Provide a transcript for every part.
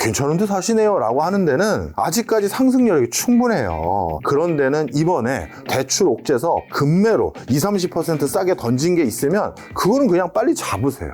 괜찮은데 사시네요 라고 하는 데는 아직까지 상승 여력이 충분해요. 그런 데는 이번에 대출 옥죄서 급매로 20-30% 싸게 던진 게 있으면 그거는 그냥 빨리 잡으세요.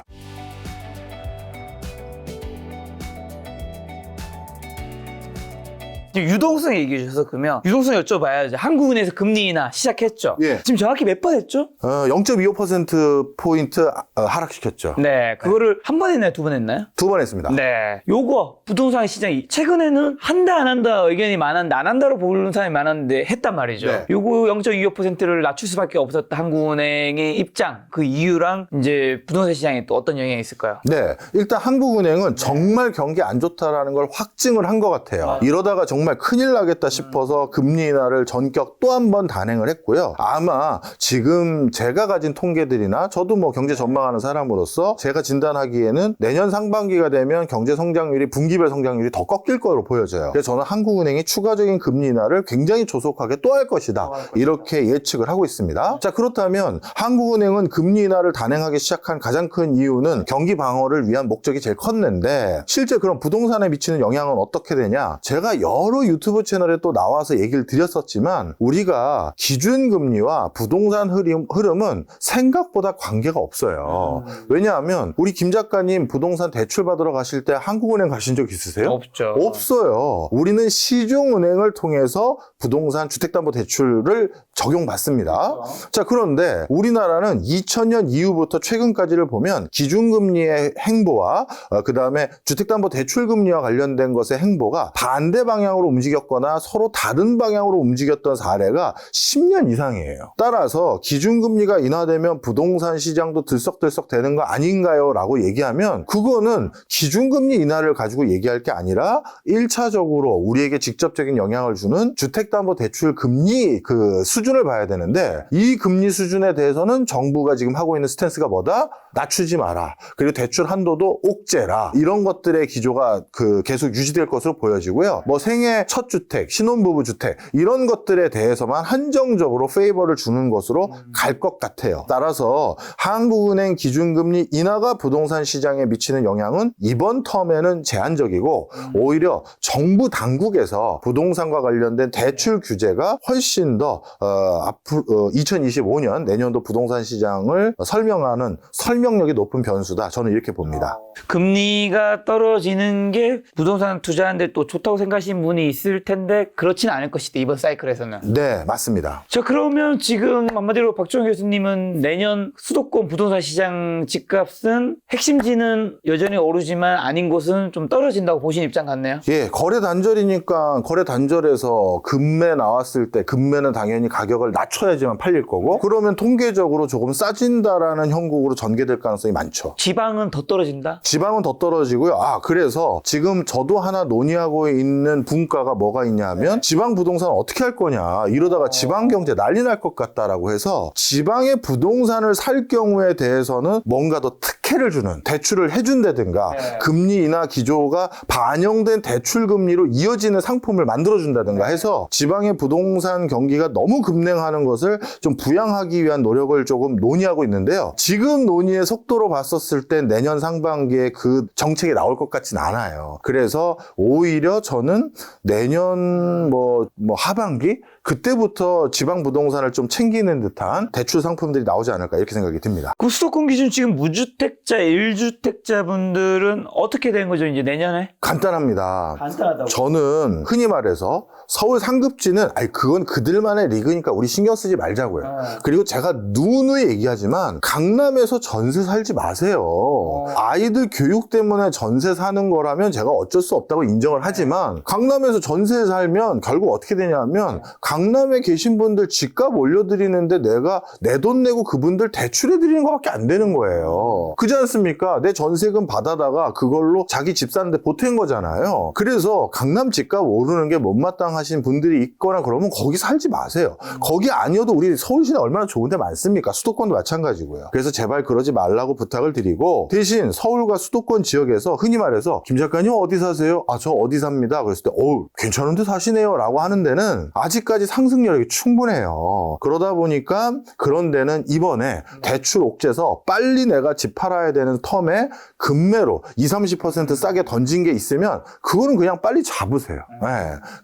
지금 유동성 얘기해 주셔서 그러면 유동성 여쭤봐야죠. 한국은행에서 금리 인하 시작했죠. 예. 지금 정확히 몇 번 했죠? 0.25%포인트 하락시켰죠. 네, 그거를 한 번 했나요? 두 번 했나요? 2번 했습니다. 네, 요거 부동산 시장이 최근에는 한다 안 한다 의견이 많았는데 안 한다로 보는 사람이 많았는데 했단 말이죠. 네. 요거 0.25%를 낮출 수밖에 없었던 한국은행의 입장, 그 이유랑 이제 부동산 시장에 또 어떤 영향이 있을까요? 네, 일단 한국은행은 정말 경기 안 좋다라는 걸 확증을 한 것 같아요. 이러다가 정말 큰일 나겠다 싶어서 금리 인하를 전격 또 한 번 단행을 했고요. 아마 지금 제가 가진 통계들이나 저도 뭐 경제 전망하는 사람으로서 제가 진단하기에는 내년 상반기가 되면 경제 성장률이 분기별 성장률이 더 꺾일 거로 보여져요. 그래서 저는 한국은행이 추가적인 금리 인하를 굉장히 조속하게 또 할 것이다. 이렇게 예측을 하고 있습니다. 자, 그렇다면 한국은행은 금리 인하를 단행하기 시작한 가장 큰 이유는 경기 방어를 위한 목적이 제일 컸는데 실제 그럼 부동산에 미치는 영향은 어떻게 되냐? 제가 여러 유튜브 채널에 또 나와서 얘기를 드렸었지만 우리가 기준금리와 부동산 흐름은 생각보다 관계가 없어요. 왜냐하면 우리 김 작가님 부동산 대출 받으러 가실 때 한국은행 가신 적 있으세요? 없죠. 없어요. 우리는 시중은행을 통해서 부동산 주택담보대출을 적용받습니다. 자, 그런데 우리나라는 2000년 이후부터 최근까지를 보면 기준금리의 행보와 그 다음에 주택담보대출금리와 관련된 것의 행보가 반대 방향으로 움직였거나 서로 다른 방향으로 움직였던 사례가 10년 이상이에요. 따라서 기준금리가 인하되면 부동산 시장도 들썩들썩 되는 거 아닌가요? 라고 얘기하면 그거는 기준금리 인하를 가지고 얘기할 게 아니라 1차적으로 우리에게 직접적인 영향을 주는 주택담보대출 금리 그 수준을 봐야 되는데 이 금리 수준에 대해서는 정부가 지금 하고 있는 스탠스가 뭐다? 낮추지 마라. 그리고 대출 한도도 옥죄라. 이런 것들의 기조가 계속 유지될 것으로 보여지고요. 뭐 생애 첫 주택, 신혼부부 주택 이런 것들에 대해서만 한정적으로 페이버를 주는 것으로 갈 것 같아요. 따라서 한국은행 기준금리 인하가 부동산 시장에 미치는 영향은 이번 텀에는 제한적이고 오히려 정부 당국에서 부동산과 관련된 대출 규제가 훨씬 더 앞으로 2025년 내년도 부동산 시장을 설명하는 설명력이 높은 변수다. 저는 이렇게 봅니다. 금리가 떨어지는 게 부동산 투자하는데 또 좋다고 생각하시는 분이 있을 텐데 그렇지는 않을 것이다. 이번 사이클에서는. 네, 맞습니다. 자, 그러면 지금 한마디로 박종현 교수님은 내년 수도권 부동산 시장 집값은 핵심지는 여전히 오르지만 아닌 곳은 좀 떨어진다고 보시는 입장 같네요. 예, 거래 단절이니까 거래 단절에서 금매 나왔을 때 금매는 당연히 가격을 낮춰야지만 팔릴 거고 그러면 통계적으로 조금 싸진다라는 형국으로 전개될 가능성이 많죠. 지방은 더 떨어진다? 지방은 더 떨어지고요. 그래서 지금 저도 하나 논의하고 있는 분과가 뭐가 있냐면 지방 부동산 어떻게 할 거냐. 이러다가 지방 경제 난리 날 것 같다라고 해서 지방의 부동산을 살 경우에 대해서는 뭔가 더 특혜를 주는 대출을 해준다든가 금리 인하 기조가 반영된 대출 금리로 이어지는 상품을 만들어준다든가 해서 지방의 부동산 경기가 너무 급냉하는 것을 좀 부양하기 위한 노력을 조금 논의하고 있는데요. 지금 논의의 속도로 봤었을 때 내년 상반기에 그 정책이 나올 것 같진 않아요. 그래서 오히려 저는 내년 뭐 하반기 그때부터 지방 부동산을 좀 챙기는 듯한 대출 상품들이 나오지 않을까 이렇게 생각이 듭니다. 그 수도권 기준 지금 무주택자, 1주택자 분들은 어떻게 된 거죠? 이제 내년에? 간단합니다. 간단하다고. 저는 흔히 말해서 서울 상급지는 그건 그들만의 리그니까 우리 신경 쓰지 말자고요. 그리고 제가 누누이 얘기하지만 강남에서 전세 살지 마세요. 아이들 교육 때문에 전세 사는 거라면 제가 어쩔 수 없다고 인정을 하지만 강남에서 전세 살면 결국 어떻게 되냐면 강남에 계신 분들 집값 올려드리는데 내가 내 돈 내고 그분들 대출해드리는 것밖에 안 되는 거예요. 그렇지 않습니까? 내 전세금 받아다가 그걸로 자기 집 사는데 보탠 거잖아요. 그래서 강남 집값 오르는 게 못마땅하신 분들이 있거나 그러면 거기 살지 마세요. 거기 아니어도 우리 서울시내 얼마나 좋은 데 많습니까? 수도권도 마찬가지고요. 그래서 제발 그러지 말라고 부탁을 드리고 대신 서울과 수도권 지역에서 흔히 말해서 김 작가님 어디 사세요? 저 어디 삽니다. 그랬을 때 괜찮은데 사시네요 라고 하는 데는 아직까지 아직까지 상승 여력이 충분해요. 그러다 보니까 그런 데는 이번에 대출 옥죄서 빨리 내가 집 팔아야 되는 텀에 급매로 20-30% 싸게 던진 게 있으면 그거는 그냥 빨리 잡으세요. 네.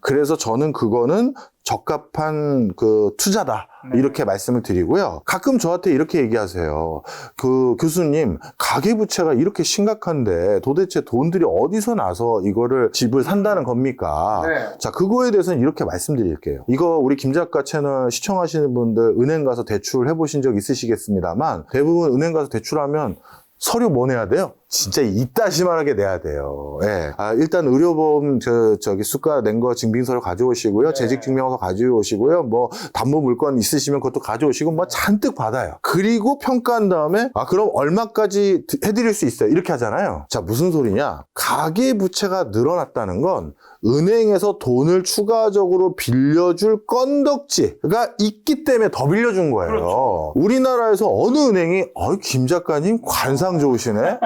그래서 저는 그거는 적합한 그 투자다. 이렇게 말씀을 드리고요. 가끔 저한테 이렇게 얘기하세요. 그 교수님, 가계부채가 이렇게 심각한데 도대체 돈들이 어디서 나서 이거를 집을 산다는 겁니까? 네. 자, 그거에 대해서는 이렇게 말씀드릴게요. 이거 우리 김 작가 채널 시청하시는 분들 은행 가서 대출 해보신 적 있으시겠습니다만 대부분 은행 가서 대출하면 서류 뭐 내야 돼요? 진짜 이따시만하게 내야 돼요. 예. 일단 의료보험 저기 수가 낸 거 증빙서를 가져오시고요. 재직증명서 가져오시고요. 뭐 담보 물건 있으시면 그것도 가져오시고 뭐 잔뜩 받아요. 그리고 평가한 다음에 그럼 얼마까지 해드릴 수 있어요? 이렇게 하잖아요. 자, 무슨 소리냐? 가계 부채가 늘어났다는 건 은행에서 돈을 추가적으로 빌려줄 건덕지가 있기 때문에 더 빌려준 거예요. 그렇죠. 우리나라에서 어느 은행이 김 작가님 관상 좋으시네?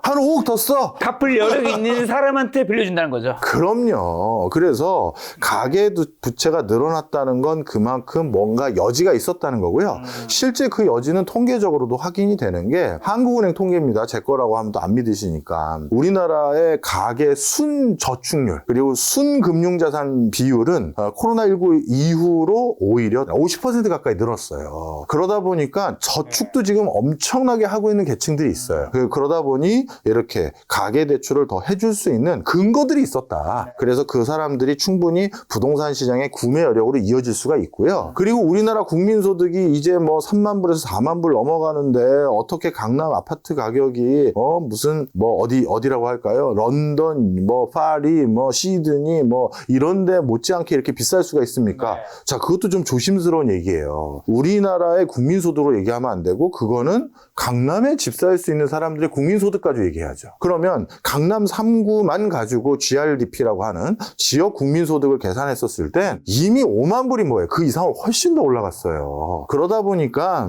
한 5억 더 써! 갚을 여력이 있는 사람한테 빌려준다는 거죠. 그럼요. 그래서 가계 부채가 늘어났다는 건 그만큼 뭔가 여지가 있었다는 거고요. 실제 그 여지는 통계적으로도 확인이 되는 게 한국은행 통계입니다. 제 거라고 하면 또 안 믿으시니까. 우리나라의 가계 순저축률 그리고 순금융자산 비율은 코로나19 이후로 오히려 50% 가까이 늘었어요. 그러다 보니까 저축도 지금 엄청나게 하고 있는 계층들이 있어요. 그러다 보니 이렇게 가계대출을 더 해줄 수 있는 근거들이 있었다. 그래서 그 사람들이 충분히 부동산 시장의 구매 여력으로 이어질 수가 있고요. 그리고 우리나라 국민소득이 이제 뭐 3만 불에서 4만 불 넘어가는데 어떻게 강남 아파트 가격이 무슨 뭐 어디라고 할까요? 런던, 뭐 파리, 뭐 시드니 뭐 이런데 못지않게 이렇게 비쌀 수가 있습니까? 자, 그것도 좀 조심스러운 얘기예요. 우리나라의 국민소득으로 얘기하면 안 되고 그거는 강남에 집 살 수 있는 사람들의 국민소득 가지고 얘기해야죠. 그러면 강남 3구만 가지고 GRDP라고 하는 지역 국민소득을 계산했었을 땐 이미 5만 불이 뭐예요? 그 이상으로 훨씬 더 올라갔어요. 그러다 보니까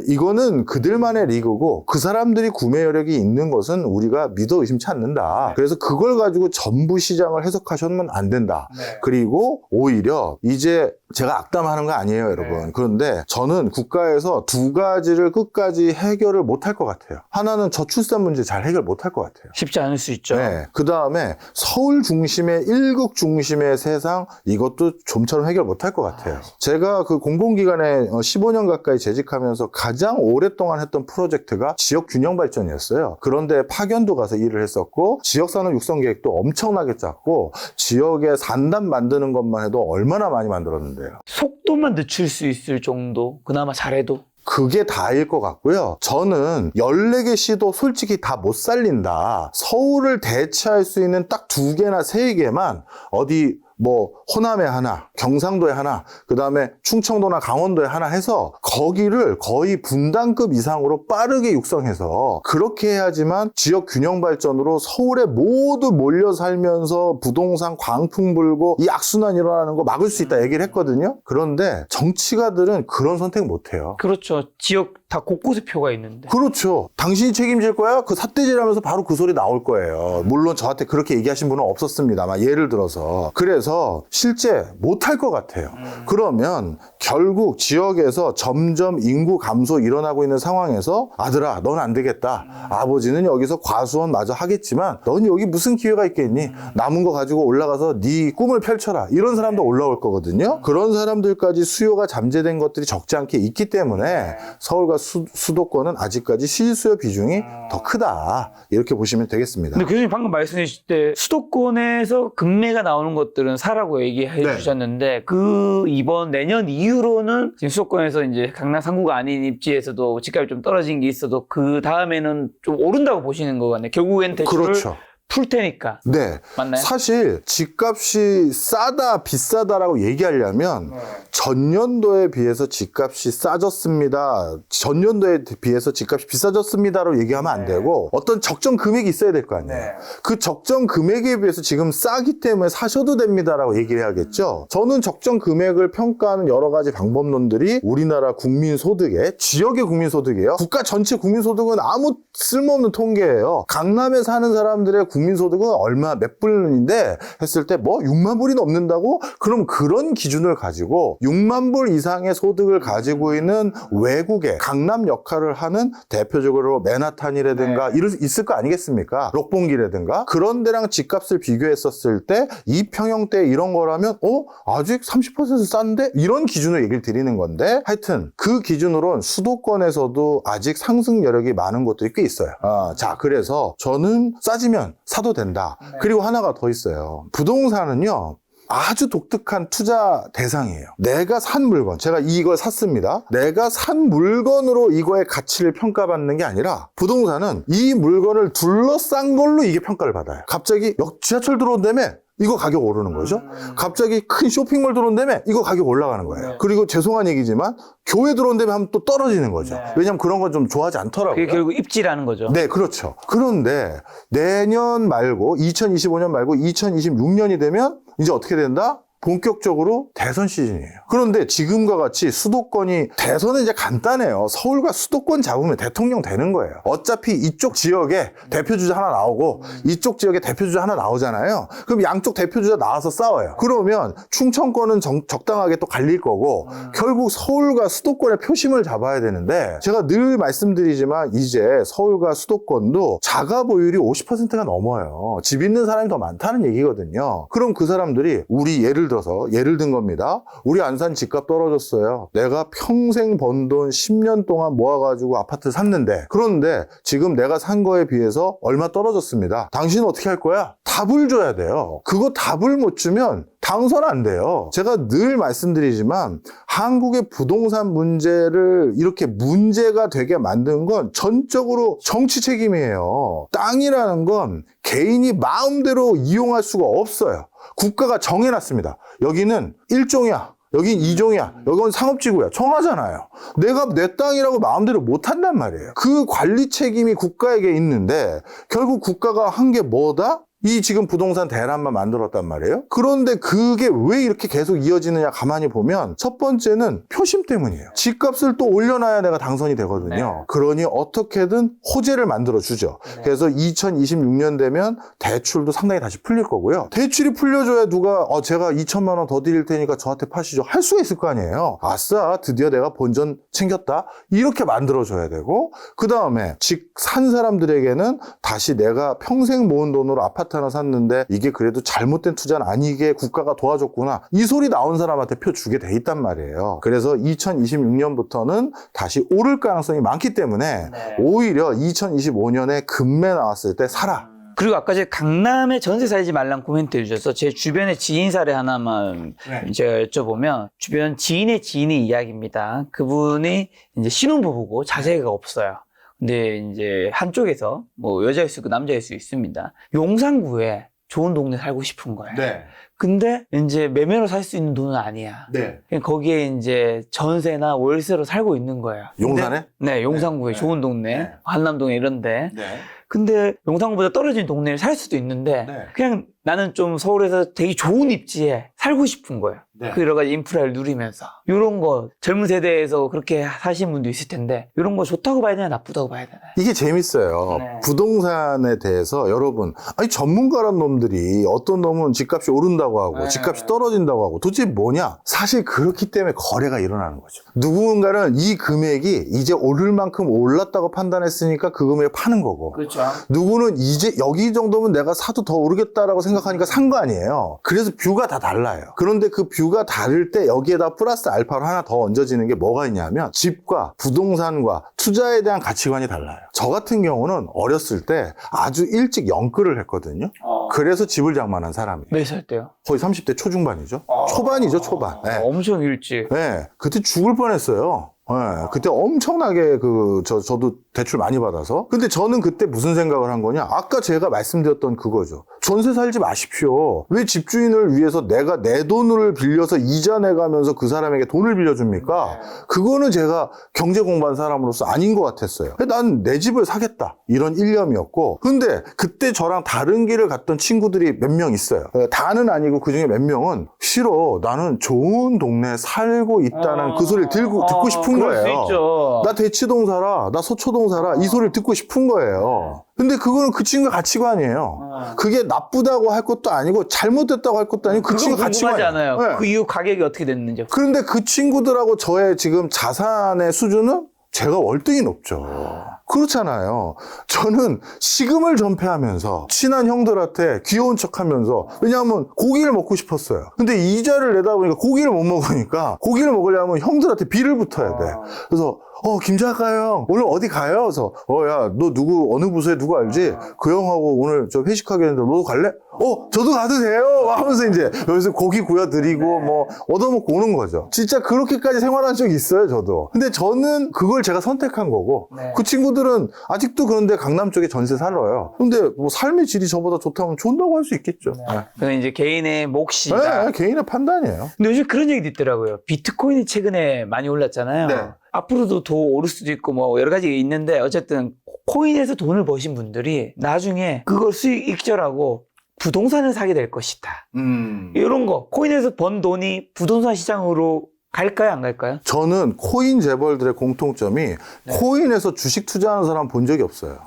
이거는 그들만의 리그고 그 사람들이 구매 여력이 있는 것은 우리가 믿어 의심치 않는다. 그래서 그걸 가지고 전부 시장을 해석하셔면 안 된다. 그리고 오히려 이제 제가 악담하는 거 아니에요, 여러분. 그런데 저는 국가에서 두 가지를 끝까지 해결을 못할 것 같아요. 하나는 저출산 문제 잘 해결 못할 것 같아요. 쉽지 않을 수 있죠. 네. 그 다음에 서울 중심의 일극 중심의 세상 이것도 좀처럼 해결 못할 것 같아요. 제가 그 공공기관에 15년 가까이 재직하면서 가장 오랫동안 했던 프로젝트가 지역 균형 발전이었어요. 그런데 파견도 가서 일을 했었고 지역산업 육성 계획도 엄청나게 짰고 지역에 산단 만드는 것만 해도 얼마나 많이 만들었는데요. 속도만 늦출 수 있을 정도 그나마 잘해도 그게 다일 것 같고요. 저는 14개 시도 솔직히 다 못 살린다. 서울을 대체할 수 있는 딱 2개나 3개만 어디 뭐 호남에 하나, 경상도에 하나, 그 다음에 충청도나 강원도에 하나 해서 거기를 거의 분단급 이상으로 빠르게 육성해서 그렇게 해야지만 지역 균형 발전으로 서울에 모두 몰려 살면서 부동산 광풍 불고 이 악순환 일어나는 거 막을 수 있다 얘기를 했거든요. 그런데 정치가들은 그런 선택 못 해요. 그렇죠. 지역 다 곳곳에 표가 있는데. 그렇죠. 당신이 책임질 거야? 그 삿대질하면서 바로 그 소리 나올 거예요. 물론 저한테 그렇게 얘기하신 분은 없었습니다만 예를 들어서. 그래서 실제 못할 것 같아요. 그러면 결국 지역에서 점점 인구 감소 일어나고 있는 상황에서 아들아 넌 안 되겠다. 아버지는 여기서 과수원 마저 하겠지만 넌 여기 무슨 기회가 있겠니? 남은 거 가지고 올라가서 네 꿈을 펼쳐라. 이런 사람도 올라올 거거든요. 그런 사람들까지 수요가 잠재된 것들이 적지 않게 있기 때문에 서울과 수도권은 아직까지 실수요 비중이 더 크다. 이렇게 보시면 되겠습니다. 근데 교수님 방금 말씀해 주실 때 수도권에서 급매가 나오는 것들은 사라고 얘기해 주셨는데 그 이번 내년 이후로는 지금 수도권에서 이제 강남 3구가 아닌 입지에서도 집값이 좀 떨어진 게 있어도 그 다음에는 좀 오른다고 보시는 거 같네요. 결국엔 대출을 그렇죠. 풀 테니까. 네. 맞나요? 사실 집값이 싸다 비싸다라고 얘기하려면 전년도에 비해서 집값이 싸졌습니다. 전년도에 비해서 집값이 비싸졌습니다로 얘기하면 안 되고 어떤 적정 금액이 있어야 될 거 아니에요. 그 적정 금액에 비해서 지금 싸기 때문에 사셔도 됩니다라고 얘기를 해야겠죠. 저는 적정 금액을 평가하는 여러 가지 방법론들이 우리나라 국민소득의 지역의 국민소득이에요. 국가 전체 국민소득은 아무 쓸모없는 통계예요. 강남에 사는 사람들의 국민소득은 얼마 몇 불인데 했을 때 뭐 6만 불이 넘는다고? 그럼 그런 기준을 가지고 6만 불 이상의 소득을 가지고 있는 외국에 강남 역할을 하는 대표적으로 맨하탄이라든가 있을 거 아니겠습니까? 록봉기라든가 그런 데랑 집값을 비교했었을 때 이 평형대 이런 거라면 아직 30% 싼데? 이런 기준으로 얘기를 드리는 건데 하여튼 그 기준으로는 수도권에서도 아직 상승 여력이 많은 곳들이 꽤 있어요. 자, 그래서 저는 싸지면 사도 된다. 그리고 하나가 더 있어요. 부동산은요, 아주 독특한 투자 대상이에요. 내가 산 물건, 제가 이걸 샀습니다. 내가 산 물건으로 이거의 가치를 평가받는 게 아니라 부동산은 이 물건을 둘러싼 걸로 이게 평가를 받아요. 갑자기 지하철 들어온다며 이거 가격 오르는 거죠. 갑자기 큰 쇼핑몰 들어온다며 이거 가격 올라가는 거예요. 그리고 죄송한 얘기지만 교회 들어온다며 하면 또 떨어지는 거죠. 왜냐면 그런 건 좀 좋아하지 않더라고요. 그게 결국 입지라는 거죠. 네, 그렇죠. 그런데 내년 말고 2025년 말고 2026년이 되면 이제 어떻게 된다? 본격적으로 대선 시즌이에요. 그런데 지금과 같이 수도권이 대선은 이제 간단해요. 서울과 수도권 잡으면 대통령 되는 거예요. 어차피 이쪽 지역에 대표주자 하나 나오고 이쪽 지역에 대표주자 하나 나오잖아요. 그럼 양쪽 대표주자 나와서 싸워요. 그러면 충청권은 적당하게 또 갈릴 거고 결국 서울과 수도권의 표심을 잡아야 되는데 제가 늘 말씀드리지만 이제 서울과 수도권도 자가 보유율이 50%가 넘어요. 집 있는 사람이 더 많다는 얘기거든요. 그럼 그 사람들이 우리 예를 든 겁니다. 우리 안산 집값 떨어졌어요. 내가 평생 번 돈 10년 동안 모아가지고 아파트 샀는데 그런데 지금 내가 산 거에 비해서 얼마 떨어졌습니다. 당신은 어떻게 할 거야? 답을 줘야 돼요. 그거 답을 못 주면 당선 안 돼요. 제가 늘 말씀드리지만 한국의 부동산 문제를 이렇게 문제가 되게 만든 건 전적으로 정치 책임이에요. 땅이라는 건 개인이 마음대로 이용할 수가 없어요. 국가가 정해놨습니다. 여기는 1종이야. 여긴 2종이야. 여긴 상업지구야. 정하잖아요. 내가 내 땅이라고 마음대로 못한단 말이에요. 그 관리 책임이 국가에게 있는데 결국 국가가 한 게 뭐다? 이 지금 부동산 대란만 만들었단 말이에요. 그런데 그게 왜 이렇게 계속 이어지느냐 가만히 보면 첫 번째는 표심 때문이에요. 집값을 또 올려놔야 내가 당선이 되거든요. 네. 그러니 어떻게든 호재를 만들어주죠. 네. 그래서 2026년 되면 대출도 상당히 다시 풀릴 거고요. 대출이 풀려줘야 누가 제가 2천만 원 더 드릴 테니까 저한테 파시죠. 할 수가 있을 거 아니에요. 아싸 드디어 내가 본전 챙겼다. 이렇게 만들어줘야 되고 그 다음에 집 산 사람들에게는 다시 내가 평생 모은 돈으로 아파트 하나 샀는데 이게 그래도 잘못된 투자는 아니게 국가가 도와줬구나. 이 소리 나온 사람한테 표 주게 돼 있단 말이에요. 그래서 2026년부터는 다시 오를 가능성이 많기 때문에 오히려 2025년에 금매 나왔을 때 사라. 그리고 아까 제가 강남에 전세 살지 말란 코멘트 해주셔서 제 주변의 지인 사례 하나만 제가 여쭤보면 주변 지인의 지인의 이야기입니다. 그분이 이제 신혼부부고 자제가 없어요. 근데 이제 한쪽에서 뭐 여자일 수 있고 남자일 수 있습니다. 용산구에 좋은 동네 살고 싶은 거예요. 네. 근데 이제 매매로 살 수 있는 돈은 아니야. 네. 거기에 이제 전세나 월세로 살고 있는 거예요. 용산에? 네, 용산구에 좋은 동네, 한남동에 이런데. 네. 근데 용산구보다 떨어진 동네를 살 수도 있는데 그냥 나는 좀 서울에서 되게 좋은 입지에 살고 싶은 거예요. 그 여러 가지 인프라를 누리면서 이런 거 젊은 세대에서 그렇게 사시는 분도 있을 텐데 이런 거 좋다고 봐야 되나 나쁘다고 봐야 되나? 이게 재밌어요. 부동산에 대해서 여러분 전문가란 놈들이 어떤 놈은 집값이 오른다고 하고 집값이 떨어진다고 하고 도대체 뭐냐? 사실 그렇기 때문에 거래가 일어나는 거죠. 누군가는 이 금액이 이제 오를 만큼 올랐다고 판단했으니까 그 금액에 파는 거고 그렇죠. 누구는 이제 여기 정도면 내가 사도 더 오르겠다라고 생각하니까 산 거 아니에요. 그래서 뷰가 다 달라요. 그런데 그 뷰가 다를 때 여기에다 플러스 알파로 하나 더 얹어지는 게 뭐가 있냐면 집과 부동산과 투자에 대한 가치관이 달라요. 저 같은 경우는 어렸을 때 아주 일찍 영끌을 했거든요. 그래서 집을 장만한 사람이에요. 몇 살 때요? 거의 30대 초중반이죠. 초반이죠, 초반. 네. 엄청 일찍. 네. 그때 죽을 뻔했어요. 네, 그때 엄청나게 저도 대출 많이 받아서. 근데 저는 그때 무슨 생각을 한 거냐? 아까 제가 말씀드렸던 그거죠. 전세 살지 마십시오. 왜 집주인을 위해서 내가 내 돈을 빌려서 이자 내가면서 그 사람에게 돈을 빌려줍니까? 그거는 제가 경제 공부한 사람으로서 아닌 것 같았어요. 난 내 집을 사겠다. 이런 일념이었고. 근데 그때 저랑 다른 길을 갔던 친구들이 몇 명 있어요. 다는 아니고 그 중에 몇 명은 싫어. 나는 좋은 동네에 살고 있다는 그 소리를 듣고 싶은 그럴 수 거예요. 있죠. 나 대치동 살아. 나 서초동 방송 사라 이 소리를 듣고 싶은 거예요. 근데 그거는 그 친구의 가치관이에요. 그게 나쁘다고 할 것도 아니고 잘못됐다고 할 것도 아니고 그 친구 궁금하지 가치관이에요. 않아요. 네. 그 이후 가격이 어떻게 됐는지. 그런데 그 친구들하고 저의 지금 자산의 수준은 제가 월등히 높죠. 그렇잖아요. 저는 식음을 전폐하면서 친한 형들한테 귀여운 척하면서 왜냐하면 고기를 먹고 싶었어요. 근데 이자를 내다 보니까 고기를 못 먹으니까 고기를 먹으려면 형들한테 비를 붙어야 돼. 그래서 김 작가 형 오늘 어디 가요? 그래서 야 너 누구 어느 부서에 누구 알지? 그 형하고 오늘 저 회식하겠는데 너도 갈래? 저도 가도 돼요? 하면서 이제 여기서 고기 구워드리고 뭐 얻어먹고 오는 거죠. 진짜 그렇게까지 생활한 적이 있어요, 저도. 근데 저는 그걸 제가 선택한 거고 그 친구들은 아직도 그런데 강남 쪽에 전세 살아요. 근데 뭐 삶의 질이 저보다 좋다면 좋다고 할 수 있겠죠. 그건 이제 개인의 몫이다. 네, 개인의 판단이에요. 근데 요즘 그런 얘기도 있더라고요. 비트코인이 최근에 많이 올랐잖아요. 네. 앞으로도 더 오를 수도 있고 뭐 여러 가지 있는데 어쨌든 코인에서 돈을 버신 분들이 나중에 그걸 수익 익절하고 부동산을 사게 될 것이다. 이런 거 코인에서 번 돈이 부동산 시장으로 갈까요, 안 갈까요? 저는 코인 재벌들의 공통점이 코인에서 주식 투자하는 사람 본 적이 없어요.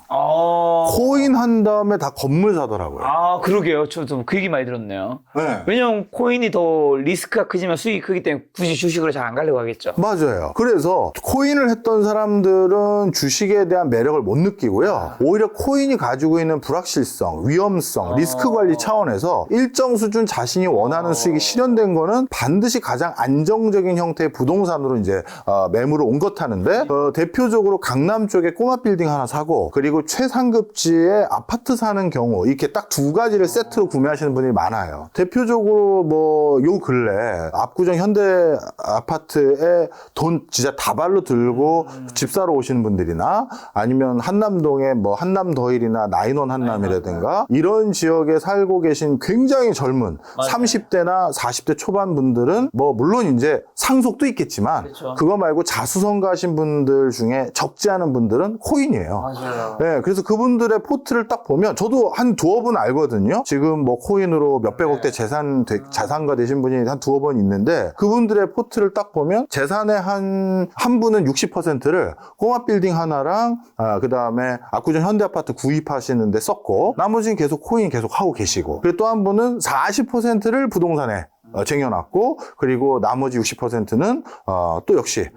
코인 한 다음에 다 건물 사더라고요. 그러게요. 저도 그 얘기 많이 들었네요. 네. 왜냐면 코인이 더 리스크가 크지만 수익이 크기 때문에 굳이 주식으로 잘 안 가려고 하겠죠. 맞아요. 그래서 코인을 했던 사람들은 주식에 대한 매력을 못 느끼고요. 오히려 코인이 가지고 있는 불확실성, 위험성, 리스크 관리 차원에서 일정 수준 자신이 원하는 수익이 실현된 거는 반드시 가장 안정적인 형태의 부동산으로 이제 매물을 온 것 하는데 대표적으로 강남 쪽에 꼬마 빌딩 하나 사고 그리고 최상급지의 아파트 사는 경우 이렇게 딱 두 가지를 세트로 구매하시는 분이 많아요. 대표적으로 뭐 요 근래 압구정 현대 아파트에 돈 진짜 다발로 들고 집 사러 오시는 분들이나 아니면 한남동에 뭐 한남더일이나 나인원 한남이라든가 이런 지역에 살고 계신 굉장히 젊은 30대나 40대 초반 분들은 뭐 물론 이제 상속도 있겠지만 그렇죠. 그거 말고 자수성가하신 분들 중에 적지 않은 분들은 코인이에요. 맞아요. 네, 그래서 그분들의 포트를 딱 보면 저도 한 두어 분 알거든요. 지금 뭐 코인으로 몇백억대 자산가 되신 분이 한 두어 번 있는데 그분들의 포트를 딱 보면 재산의 한 분은 60%를 꼬마 빌딩 하나랑 그 다음에 압구정 현대아파트 구입하시는데 썼고 나머지는 계속 코인 계속 하고 계시고 그리고 또 한 분은 40%를 부동산에 쟁여놨고 그리고 나머지 60%는 또 역시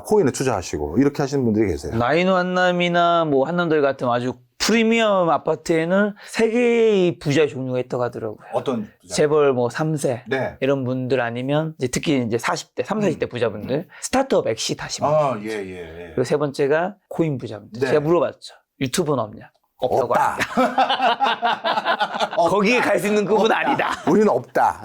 코인에 투자하시고 이렇게 하시는 분들이 계세요. 나인호 한남이나 뭐 한남들 같은 아주 프리미엄 아파트에는 세 개의 부자의 종류가 있다고 하더라고요. 어떤 재벌 뭐 3세 네. 이런 분들 아니면 이제 특히 이제 40대, 30, 40대 부자분들 스타트업 엑시트 하시면 예. 그리고 세 번째가 코인 부자분들. 네. 제가 물어봤죠. 유튜브는 없냐? 없다고 없다. 합니다. 거기에 갈 수 있는 급은 아니다. 우리는 없다.